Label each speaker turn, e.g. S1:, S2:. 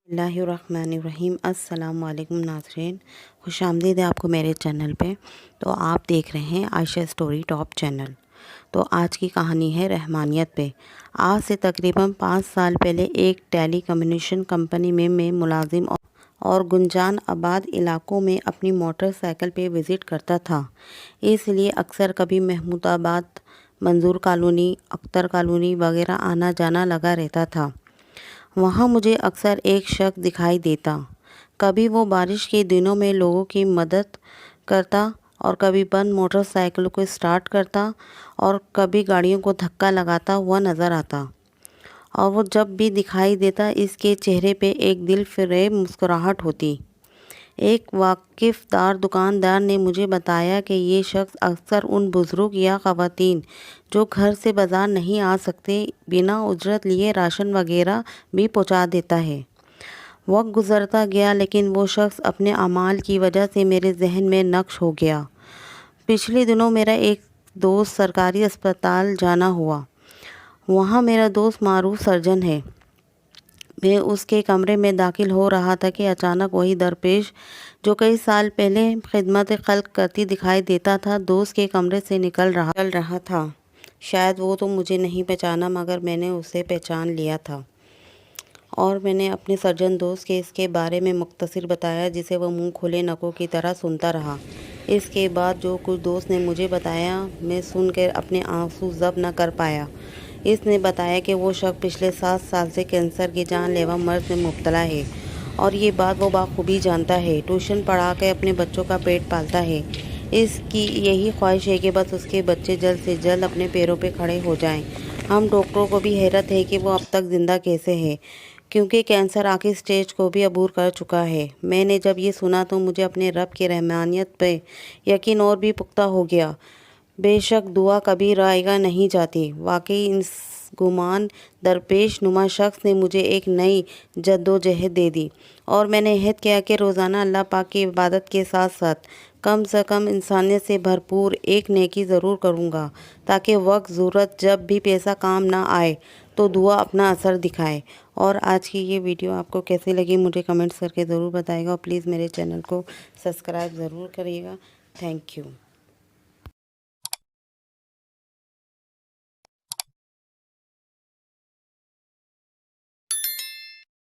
S1: बिस्मिल्लाहिर्रहमानिर्रहीम। अस्सलाम वालेकुम नाज़रीन, खुश आमदीद है आपको मेरे चैनल पे। तो आप देख रहे हैं आयशा स्टोरी टॉप चैनल। तो आज की कहानी है रहमानियत पे। आज से तकरीबन 5 साल पहले एक टेली कम्युनिकेशन कंपनी में मैं मुलाजिम और गुंजान आबाद इलाकों में अपनी मोटरसाइकिल पे विज़िट करता था। इसलिए अक्सर कभी महमूदाबाद, मंजूर कॉलोनी, अख्तर कॉलोनी वगैरह आना जाना लगा रहता था। वहाँ मुझे अक्सर एक शख्स दिखाई देता। कभी वो बारिश के दिनों में लोगों की मदद करता और कभी बंद मोटरसाइकिल को स्टार्ट करता और कभी गाड़ियों को धक्का लगाता हुआ नज़र आता। और वो जब भी दिखाई देता इसके चेहरे पे एक दिल फरेब मुस्कुराहट होती। एक वाकिफ़दार दुकानदार ने मुझे बताया कि ये शख्स अक्सर उन बुज़ुर्ग या ख़वातीन जो घर से बाज़ार नहीं आ सकते, बिना उजरत लिए राशन वगैरह भी पहुंचा देता है। वक्त गुज़रता गया लेकिन वो शख्स अपने अमाल की वजह से मेरे जहन में नक्श हो गया। पिछले दिनों मेरा एक दोस्त सरकारी अस्पताल जाना हुआ। वहाँ मेरा दोस्त मारूफ सर्जन है। मैं उसके कमरे में दाखिल हो रहा था कि अचानक वही दरपेश जो कई साल पहले खिदमत खल्क करती दिखाई देता था, दोस्त के कमरे से निकल रहा था। शायद वो तो मुझे नहीं पहचाना मगर मैंने उसे पहचान लिया था और मैंने अपने सर्जन दोस्त के इसके बारे में मुख्तसर बताया, जिसे वह मुंह खोले नकों की तरह सुनता रहा। इसके बाद जो कुछ दोस्त ने मुझे बताया मैं सुनकर अपने आंसू ज़ब्त न कर पाया। इसने बताया कि वो शख्स पिछले 7 साल से कैंसर की जानलेवा मर्ज में मुब्तला है और ये बात वो बाखूबी जानता है। ट्यूशन पढ़ा के अपने बच्चों का पेट पालता है। इसकी यही ख्वाहिश है कि बस उसके बच्चे जल्द से जल्द अपने पैरों पे खड़े हो जाएं। हम डॉक्टरों को भी हैरत है कि वो अब तक ज़िंदा कैसे है, क्योंकि कैंसर आखिरी स्टेज को भी अबूर कर चुका है। मैंने जब ये सुना तो मुझे अपने रब की रहमानियत पे यकीन और भी पुख्ता हो गया। बेशक दुआ कभी रायगा नहीं जाती। वाकई इस गुमान दरपेश नुमा शख्स ने मुझे एक नई जद्दोजहद दे दी और मैंने अहद किया कि रोज़ाना अल्लाह पाक की इबादत के साथ साथ कम से कम इंसानियत से भरपूर एक नेकी ज़रूर करूँगा, ताकि वक्त ज़रूरत जब भी पैसा काम ना आए तो दुआ अपना असर दिखाए। और आज की ये वीडियो आपको कैसी लगी मुझे कमेंट्स करके ज़रूर बताइएगा और प्लीज़ मेरे चैनल को सब्सक्राइब ज़रूर करिएगा। Thank you.